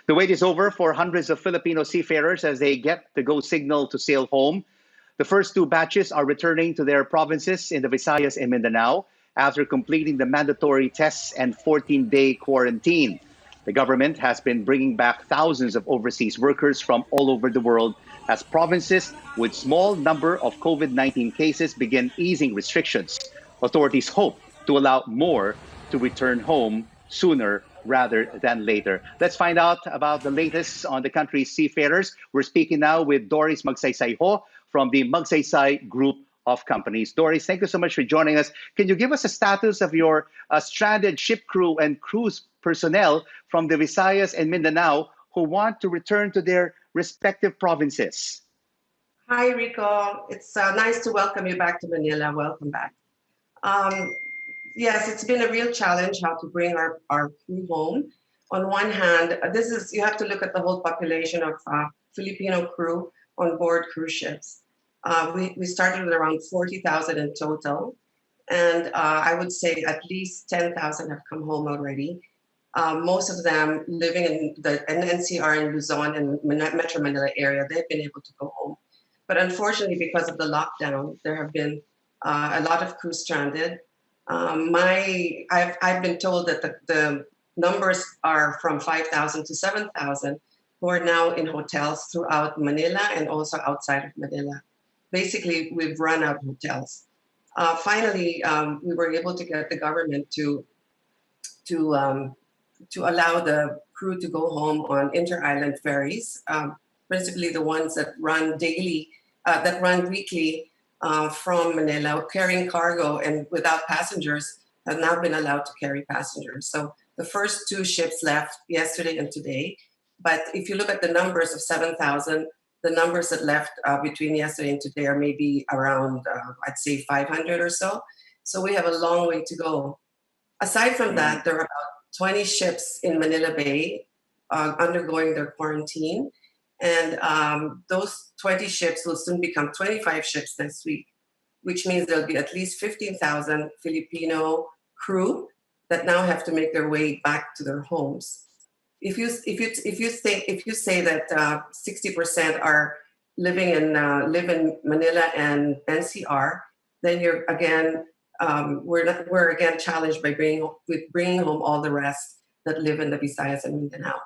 The wait is over for hundreds of Filipino seafarers as they get the go signal to sail home. The first two batches are returning to their provinces in the Visayas and Mindanao after completing the mandatory tests and 14-day quarantine. The government has been bringing back thousands of overseas workers from all over the world as provinces with small number of COVID-19 cases begin easing restrictions. Authorities hope to allow more to return home sooner rather than later. Let's find out about the latest on the country's seafarers. We're speaking now with Doris Magsaysayho from the Magsaysay Group of Companies. Doris, thank you so much for joining us. Can you give us a status of your stranded ship crew and cruise personnel from the Visayas and Mindanao who want to return to their respective provinces? Hi, Rico. It's nice to welcome you back to Manila. Welcome back. Yes, it's been a real challenge how to bring our crew home. On one hand, you have to look at the whole population of Filipino crew on board cruise ships. We started with around 40,000 in total, and I would say at least 10,000 have come home already. Most of them living in the NCR in Luzon and Metro Manila area, they've been able to go home. But unfortunately, because of the lockdown, there have been a lot of crew stranded. I've been told that the numbers are from 5,000 to 7,000 who are now in hotels throughout Manila and also outside of Manila. Basically, we've run out of hotels. Finally, we were able to get the government to allow the crew to go home on inter-island ferries, principally the ones that run weekly from Manila, carrying cargo and without passengers, have now been allowed to carry passengers. So the first two ships left yesterday and today. But if you look at the numbers of 7,000, the numbers that left between yesterday and today are maybe around, I'd say 500 or so. So we have a long way to go. Aside from that, there are about 20 ships in Manila Bay undergoing their quarantine. And those 20 ships will soon become 25 ships next week, which means there'll be at least 15,000 Filipino crew that now have to make their way back to their homes. If you say that 60% are live in Manila and NCR, then you're again we're again challenged by bringing home all the rest that live in the Visayas and Mindanao.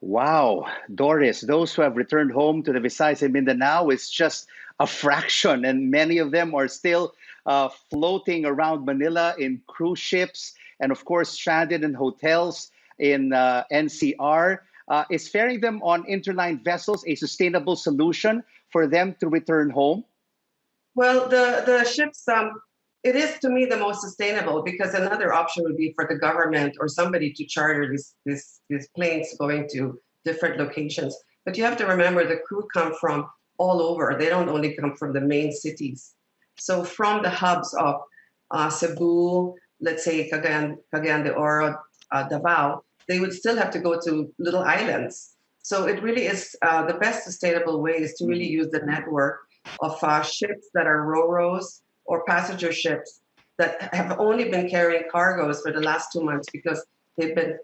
Wow, Doris, those who have returned home to the Visayas and Mindanao is just a fraction, and many of them are still floating around Manila in cruise ships and, of course, stranded in hotels in NCR. Is ferrying them on interline vessels a sustainable solution for them to return home? Well, the ships, it is to me the most sustainable, because another option would be for the government or somebody to charter these planes going to different locations. But you have to remember the crew come from all over. They don't only come from the main cities. So from the hubs of Cebu, let's say Cagayan de Oro, Davao, they would still have to go to little islands. So it really is the best sustainable way is to really use the network of ships that are ro-ros or passenger ships that have only been carrying cargoes for the last 2 months because they've been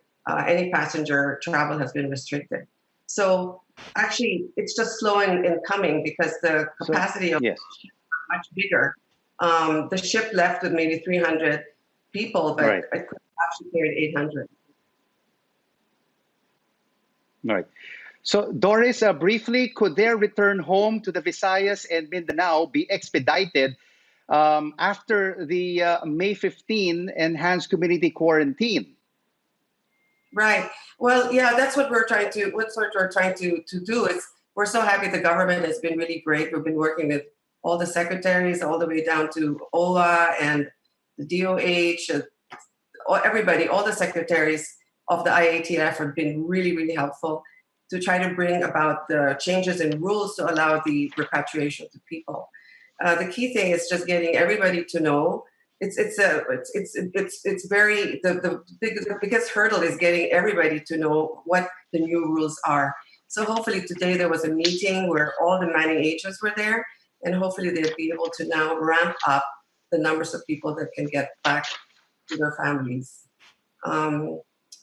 any passenger travel has been restricted. So actually, it's just slow in coming because the capacity of the ship is much bigger. The ship left with maybe 300 people, but it could actually carry 800. Right. So, Doris, briefly, could their return home to the Visayas and Mindanao be expedited after the May 15 enhanced community quarantine? Right. Well, yeah, that's what we're trying to. Do. We're so happy the government has been really great. We've been working with all the secretaries, all the way down to OWA and the DOH, everybody, all the secretaries of the IATF have been really, really helpful to try to bring about the changes in rules to allow the repatriation to people. The key thing is just getting everybody to know. The biggest hurdle is getting everybody to know what the new rules are. So hopefully today there was a meeting where all the manning agents were there, and hopefully they'll be able to now ramp up the numbers of people that can get back to their families. Um,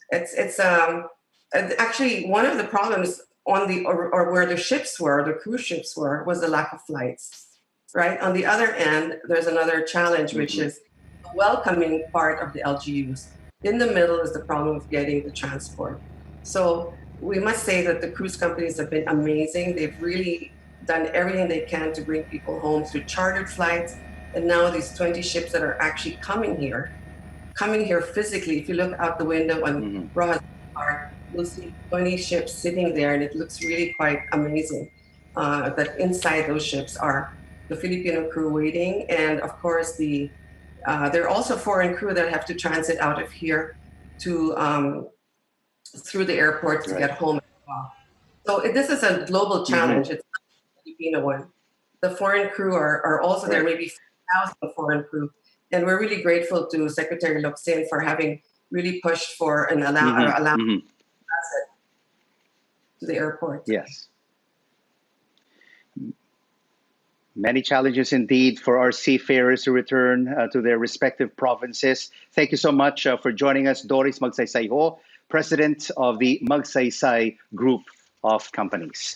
it's actually one of the problems on the or where the ships were, the cruise ships were, was the lack of flights. Right. On the other end, there's another challenge, which is the welcoming part of the LGUs. In the middle is the problem of getting the transport. So we must say that the cruise companies have been amazing. They've really done everything they can to bring people home through chartered flights. And now these 20 ships that are actually coming here physically. If you look out the window on Rojas Park, you'll see 20 ships sitting there, and it looks really quite amazing. That inside those ships are the Filipino crew waiting, and of course there are also foreign crew that have to transit out of here to through the airport to get home as well. So this is a global challenge. It's not a Filipino one. The foreign crew are also there, maybe 5,000 foreign crew. And we're really grateful to Secretary Locsin for having really pushed for an allowance to the airport. Yes. Many challenges indeed for our seafarers to return to their respective provinces. Thank you so much for joining us, Doris Magsaysay, President of the Magsaysay Group of Companies.